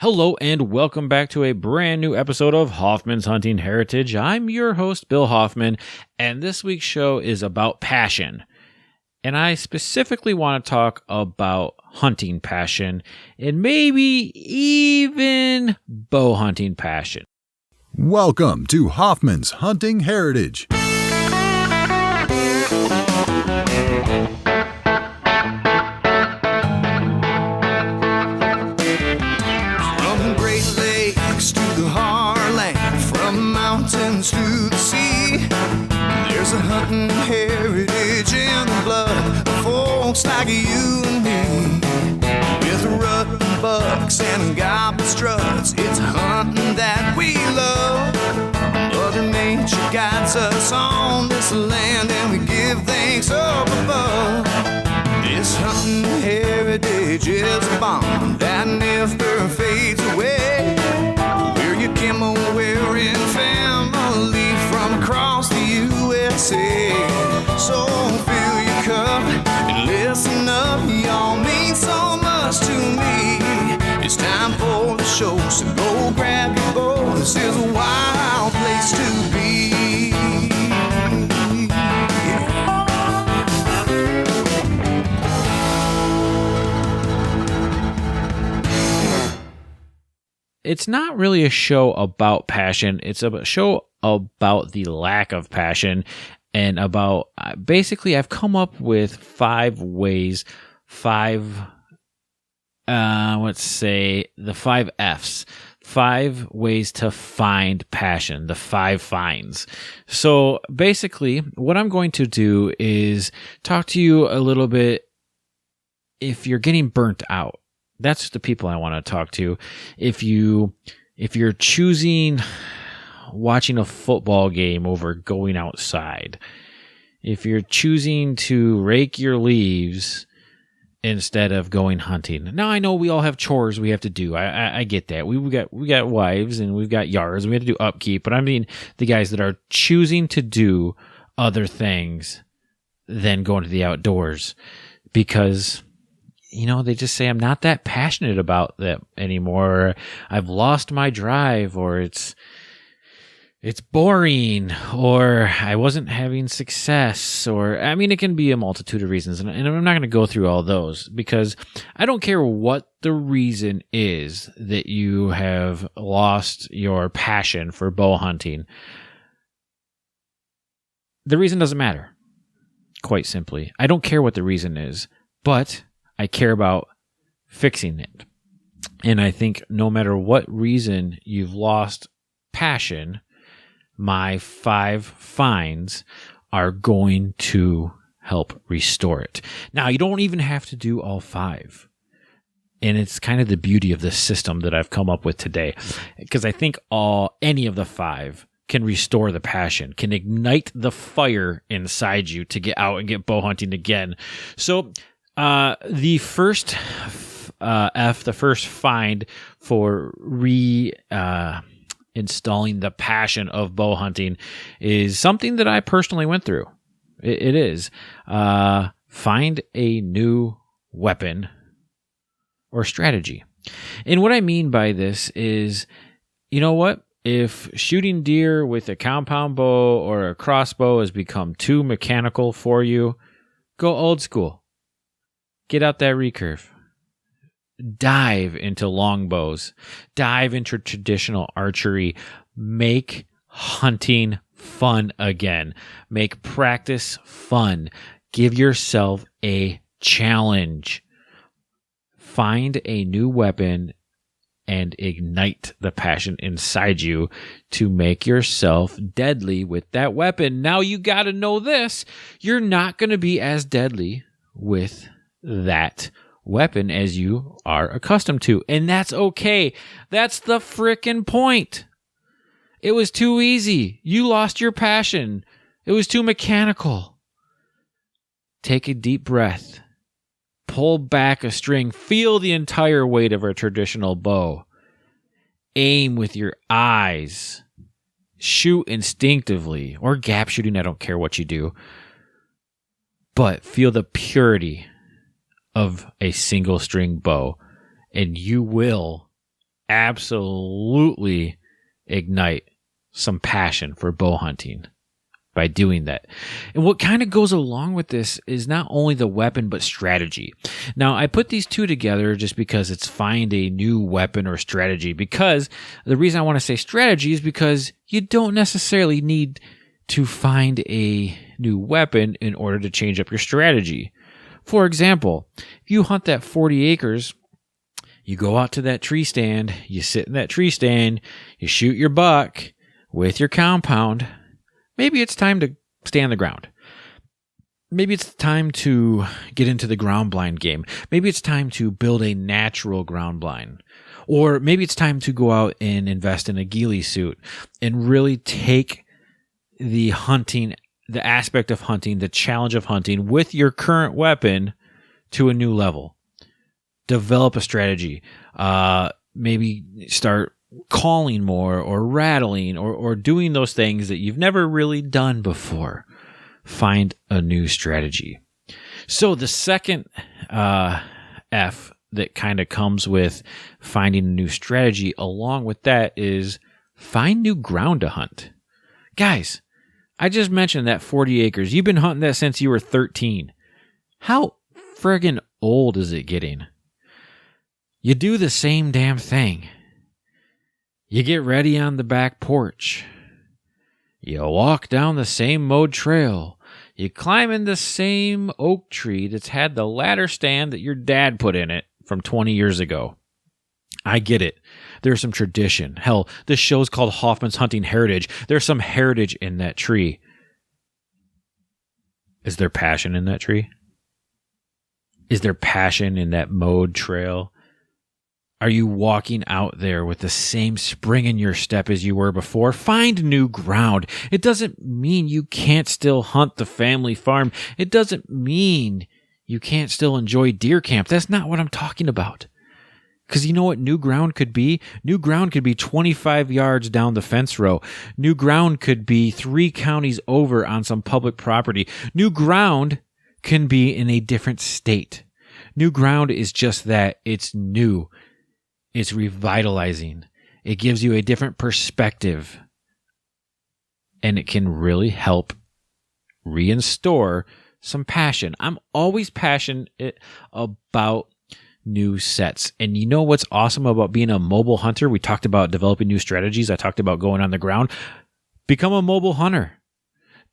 Hello and welcome back to a brand new episode of Hoffman's Hunting Heritage. I'm your host, Bill Hoffman, and this week's show is about passion. And I specifically want to talk about hunting passion and maybe even bow hunting passion. Welcome to Hoffman's Hunting Heritage. Mountains to the sea, there's a hunting heritage in the blood of folks like you and me. With rutting bucks and goblin struts, it's hunting that we love. Mother Nature guides us on this land and we give thanks up above. This hunting heritage is a bond that never fades away. We're your camo wearing family from across the USA. So fill your cup and listen up, y'all mean so much to me. It's time for the show, so go grab your bow. This is a wild place to be. It's not really a show about passion. It's a show about the lack of passion and about basically I've come up with the 5 F's. 5 ways to find passion, the 5 finds. So basically what I'm going to do is talk to you a little bit if you're getting burnt out. That's the people I want to talk to. If you're choosing watching a football game over going outside, if you're choosing to rake your leaves instead of going hunting. Now I know we all have chores we have to do. I get that. We got wives and we've got yards and we have to do upkeep. But I mean the guys that are choosing to do other things than going to the outdoors because they just say, I'm not that passionate about that anymore. Or, I've lost my drive, or it's boring, or I wasn't having success, or, it can be a multitude of reasons. And I'm not going to go through all those because I don't care what the reason is that you have lost your passion for bow hunting. The reason doesn't matter. Quite simply. I don't care what the reason is, but I care about fixing it. And I think no matter what reason you've lost passion, my 5 finds are going to help restore it. Now, you don't even have to do all 5. And it's kind of the beauty of this system that I've come up with today. Because I think any of the 5 can restore the passion, can ignite the fire inside you to get out and get bow hunting again. So, the first the first find for installing the passion of bow hunting is something that I personally went through. It is find a new weapon or strategy. And what I mean by this is, if shooting deer with a compound bow or a crossbow has become too mechanical for you, go old school. Get out that recurve. Dive into longbows. Dive into traditional archery. Make hunting fun again. Make practice fun. Give yourself a challenge. Find a new weapon and ignite the passion inside you to make yourself deadly with that weapon. Now you got to know this. You're not going to be as deadly with that weapon as you are accustomed to. And that's okay. That's the frickin' point. It was too easy. You lost your passion. It was too mechanical. Take a deep breath. Pull back a string. Feel the entire weight of a traditional bow. Aim with your eyes. Shoot instinctively. Or gap shooting. I don't care what you do. But feel the purity of a single string bow, and you will absolutely ignite some passion for bow hunting by doing that. And what kind of goes along with this is not only the weapon, but strategy. Now, I put these two together just because it's find a new weapon or strategy, because the reason I want to say strategy is because you don't necessarily need to find a new weapon in order to change up your strategy. For example, if you hunt that 40 acres, you go out to that tree stand, you sit in that tree stand, you shoot your buck with your compound. Maybe it's time to stay on the ground. Maybe it's time to get into the ground blind game. Maybe it's time to build a natural ground blind. Or maybe it's time to go out and invest in a ghillie suit and really take the hunting, the aspect of hunting, the challenge of hunting with your current weapon to a new level. Develop a strategy. Maybe start calling more or rattling or doing those things that you've never really done before. Find a new strategy. So the second F that kind of comes with finding a new strategy along with that is find new ground to hunt. Guys, I just mentioned that 40 acres. You've been hunting that since you were 13. How friggin' old is it getting? You do the same damn thing. You get ready on the back porch. You walk down the same mowed trail. You climb in the same oak tree that's had the ladder stand that your dad put in it from 20 years ago. I get it. There's some tradition. Hell, this show's called Hoffman's Hunting Heritage. There's some heritage in that tree. Is there passion in that tree? Is there passion in that mowed trail? Are you walking out there with the same spring in your step as you were before? Find new ground. It doesn't mean you can't still hunt the family farm. It doesn't mean you can't still enjoy deer camp. That's not what I'm talking about. Because you know what new ground could be? New ground could be 25 yards down the fence row. New ground could be 3 counties over on some public property. New ground can be in a different state. New ground is just that. It's new. It's revitalizing. It gives you a different perspective. And it can really help reinstore some passion. I'm always passionate about new sets. And you know what's awesome about being a mobile hunter? We talked about developing new strategies. I talked about going on the ground. Become a mobile hunter.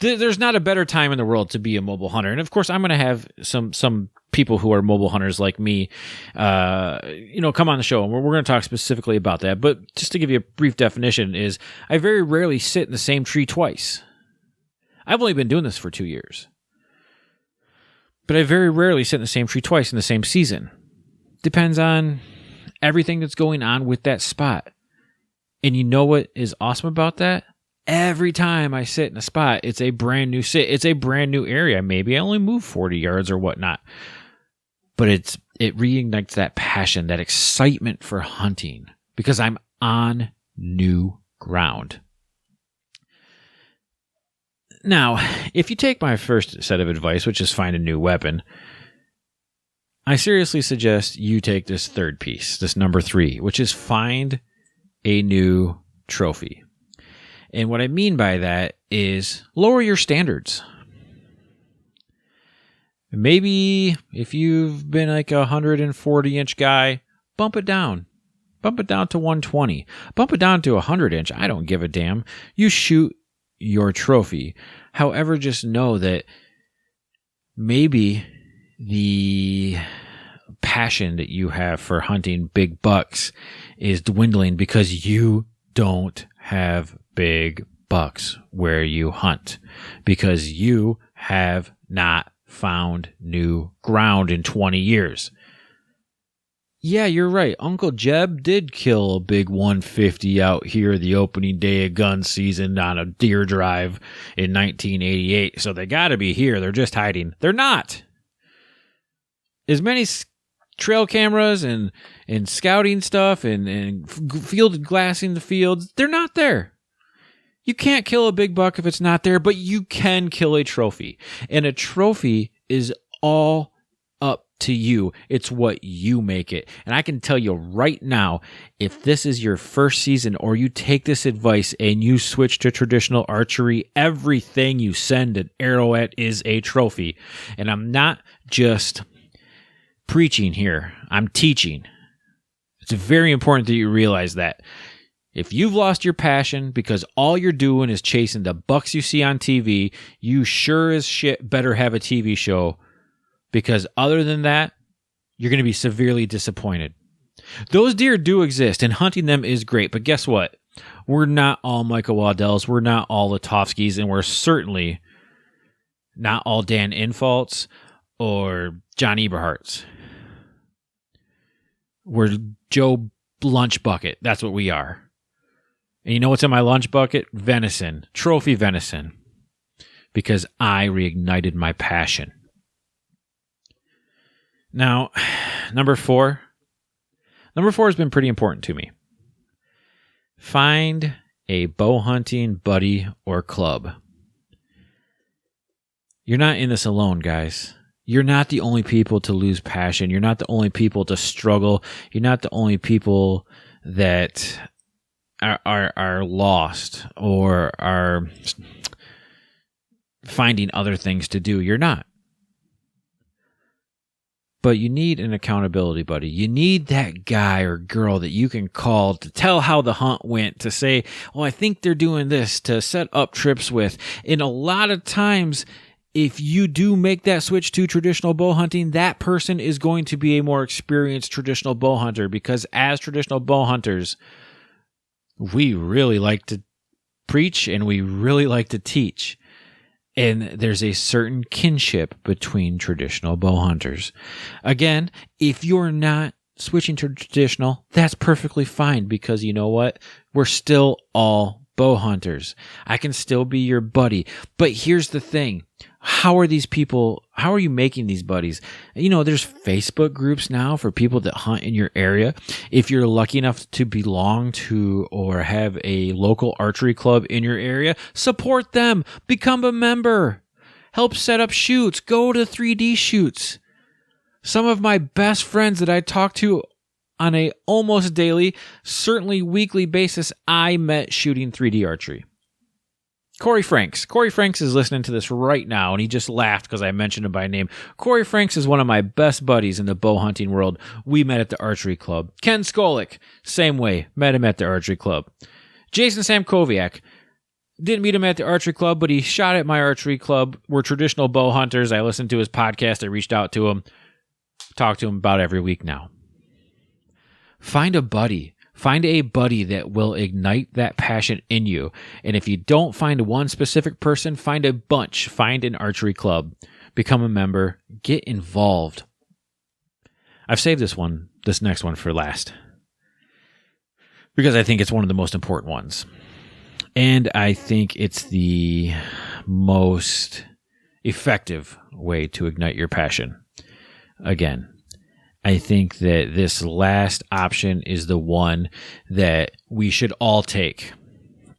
There's not a better time in the world to be a mobile hunter. And of course, I'm going to have some people who are mobile hunters like me, come on the show. And we're going to talk specifically about that. But just to give you a brief definition is I very rarely sit in the same tree twice. I've only been doing this for 2 years. But I very rarely sit in the same tree twice in the same season. Depends on everything that's going on with that spot. And you know what is awesome about that? Every time I sit in a spot, it's a brand new sit. It's a brand new area. Maybe I only move 40 yards or whatnot. But it reignites that passion, that excitement for hunting because I'm on new ground. Now, if you take my first set of advice, which is find a new weapon, I seriously suggest you take this third piece, this number 3, which is find a new trophy. And what I mean by that is lower your standards. Maybe if you've been like a 140-inch guy, bump it down. Bump it down to 120. Bump it down to 100-inch. I don't give a damn. You shoot your trophy. However, just know that maybe the passion that you have for hunting big bucks is dwindling because you don't have big bucks where you hunt, because you have not found new ground in 20 years. Yeah, you're right. Uncle Jeb did kill a big 150 out here the opening day of gun season on a deer drive in 1988. So they got to be here. They're just hiding. They're not. As many trail cameras and scouting stuff and field glassing the fields, they're not there. You can't kill a big buck if it's not there, but you can kill a trophy. And a trophy is all up to you. It's what you make it. And I can tell you right now, if this is your first season or you take this advice and you switch to traditional archery, everything you send an arrow at is a trophy. And I'm not just preaching here. I'm teaching. It's very important that you realize that. If you've lost your passion because all you're doing is chasing the bucks you see on TV, you sure as shit better have a TV show, because other than that, you're going to be severely disappointed. Those deer do exist, and hunting them is great, but guess what? We're not all Michael Waddells, we're not all Latovskis, and we're certainly not all Dan Infalts or John Eberharts. We're Joe Lunch Bucket. That's what we are. And you know what's in my lunch bucket? Venison. Trophy venison. Because I reignited my passion. Now, number 4. Number 4 has been pretty important to me. Find a bow hunting buddy or club. You're not in this alone, guys. You're not the only people to lose passion. You're not the only people to struggle. You're not the only people that are lost or are finding other things to do. You're not. But you need an accountability buddy. You need that guy or girl that you can call to tell how the hunt went, to say, oh, I think they're doing this, to set up trips with. And a lot of times, if you do make that switch to traditional bow hunting, that person is going to be a more experienced traditional bow hunter, because as traditional bow hunters, we really like to preach and we really like to teach. And there's a certain kinship between traditional bow hunters. Again, if you're not switching to traditional, that's perfectly fine, because you know what? We're still all bow hunters. I can still be your buddy. But here's the thing. How are you making these buddies? You know, there's Facebook groups now for people that hunt in your area. If you're lucky enough to belong to or have a local archery club in your area, support them. Become a member. Help set up shoots. Go to 3D shoots. Some of my best friends that I talk to on a almost daily, certainly weekly basis, I met shooting 3D archery. Corey Franks. Corey Franks is listening to this right now, and he just laughed because I mentioned him by name. Corey Franks is one of my best buddies in the bow hunting world. We met at the archery club. Ken Skolik, same way. Met him at the archery club. Jason Samkoviak. Didn't meet him at the archery club, but he shot at my archery club. We're traditional bow hunters. I listened to his podcast. I reached out to him. Talk to him about every week now. Find a buddy. Find a buddy that will ignite that passion in you. And if you don't find one specific person, find a bunch. Find an archery club. Become a member. Get involved. I've saved this next one for last, because I think it's one of the most important ones. And I think it's the most effective way to ignite your passion. Again, I think that this last option is the one that we should all take,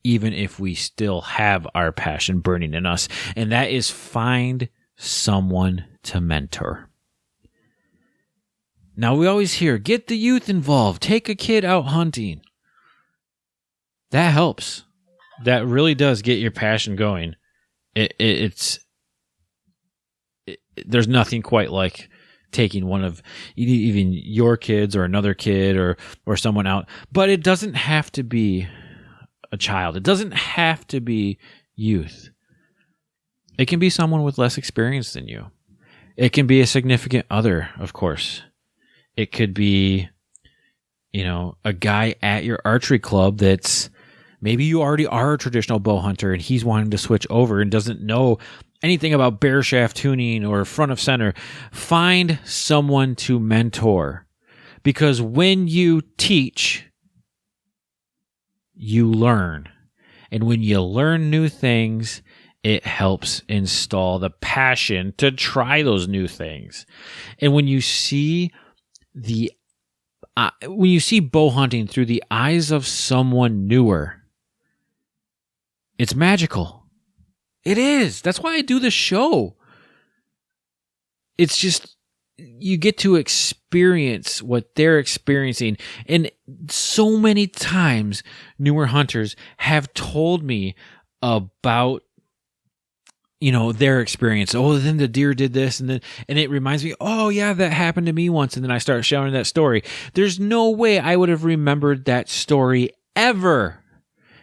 even if we still have our passion burning in us. And that is find someone to mentor. Now, we always hear, get the youth involved, take a kid out hunting. That helps. That really does get your passion going. There's nothing quite like taking one of even your kids or another kid or someone out. But it doesn't have to be a child. It doesn't have to be youth. It can be someone with less experience than you. It can be a significant other, of course. It could be, a guy at your archery club that's maybe you already are a traditional bow hunter and he's wanting to switch over and doesn't know anything about bear shaft tuning or front of center. Find someone to mentor, because when you teach, you learn. And when you learn new things, it helps install the passion to try those new things. And when you see bow hunting through the eyes of someone newer, it's magical. It is. That's why I do this show. It's just, you get to experience what they're experiencing. And so many times newer hunters have told me about, their experience. Oh, then the deer did this. And it reminds me, oh yeah, that happened to me once. And then I start sharing that story. There's no way I would have remembered that story ever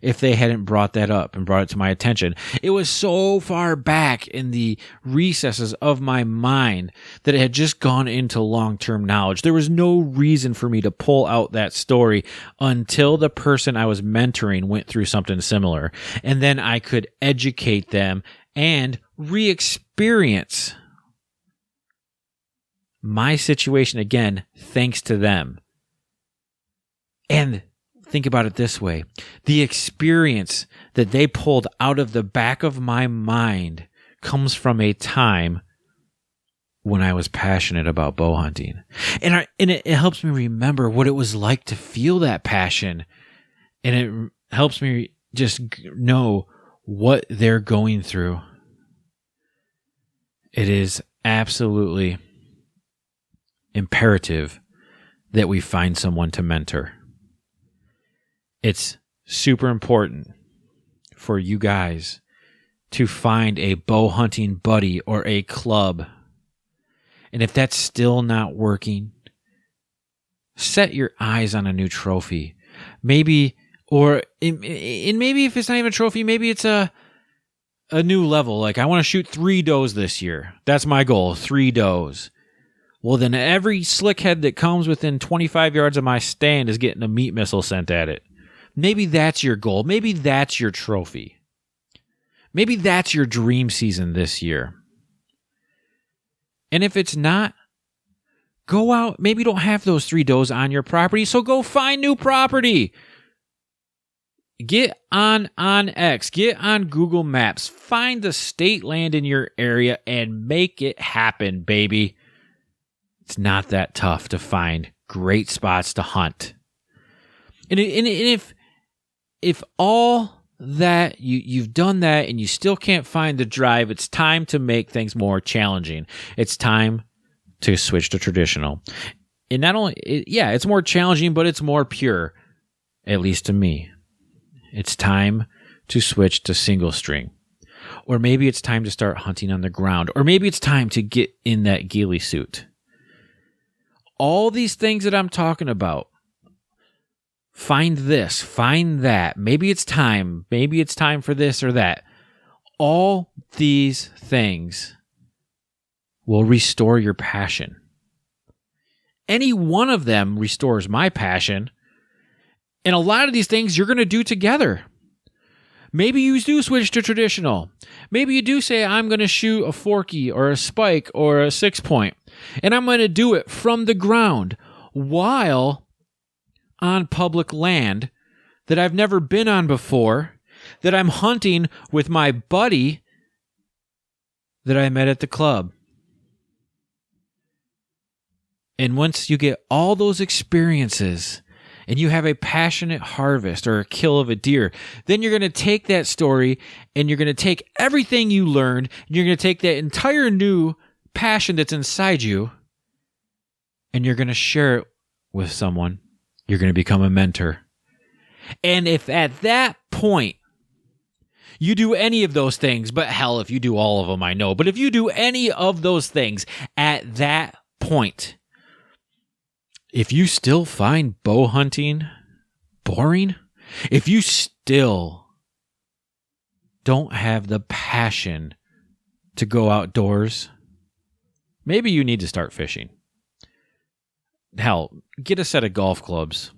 if they hadn't brought that up and brought it to my attention. It was so far back in the recesses of my mind that it had just gone into long-term knowledge. There was no reason for me to pull out that story until the person I was mentoring went through something similar. And then I could educate them and re-experience my situation again, thanks to them. And think about it this way. The experience that they pulled out of the back of my mind comes from a time when I was passionate about bow hunting. And it helps me remember what it was like to feel that passion. And it helps me just know what they're going through. It is absolutely imperative that we find someone to mentor. It's super important for you guys to find a bow hunting buddy or a club. And if that's still not working, set your eyes on a new trophy. Maybe if it's not even a trophy, maybe it's a new level. Like, I want to shoot 3 does this year. That's my goal, 3 does. Well, then every slickhead that comes within 25 yards of my stand is getting a meat missile sent at it. Maybe that's your goal. Maybe that's your trophy. Maybe that's your dream season this year. And if it's not, go out. Maybe you don't have those 3 does on your property, so go find new property. Get on X. Get on Google Maps. Find the state land in your area and make it happen, baby. It's not that tough to find great spots to hunt. And if all that you've done that and you still can't find the drive, it's time to make things more challenging. It's time to switch to traditional. And not only, it's more challenging, but it's more pure, at least to me. It's time to switch to single string. Or maybe it's time to start hunting on the ground. Or maybe it's time to get in that ghillie suit. All these things that I'm talking about, find this, find that. Maybe it's time for this or that. All these things will restore your passion. Any one of them restores my passion. And a lot of these things you're going to do together. Maybe you do switch to traditional. Maybe you do say, I'm going to shoot a forky or a spike or a 6-point. And I'm going to do it from the ground while on public land that I've never been on before, that I'm hunting with my buddy that I met at the club. And once you get all those experiences and you have a passionate harvest or a kill of a deer, then you're going to take that story and you're going to take everything you learned and you're going to take that entire new passion that's inside you and you're going to share it with someone. You're going to become a mentor. And if at that point you do any of those things, but hell, if you do all of them, I know, but if you do any of those things at that point, if you still find bow hunting boring, if you still don't have the passion to go outdoors, maybe you need to start fishing. Hell, get a set of golf clubs.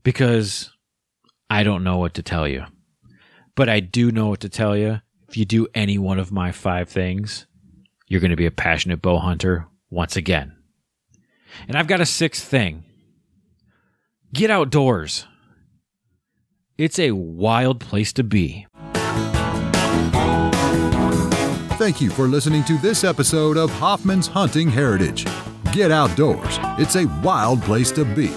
Because I don't know what to tell you. But I do know what to tell you. If you do any one of my 5 things, you're going to be a passionate bow hunter once again. And I've got a 6th thing. Get outdoors. It's a wild place to be. Thank you for listening to this episode of Hoffman's Hunting Heritage. Get outdoors. It's a wild place to be.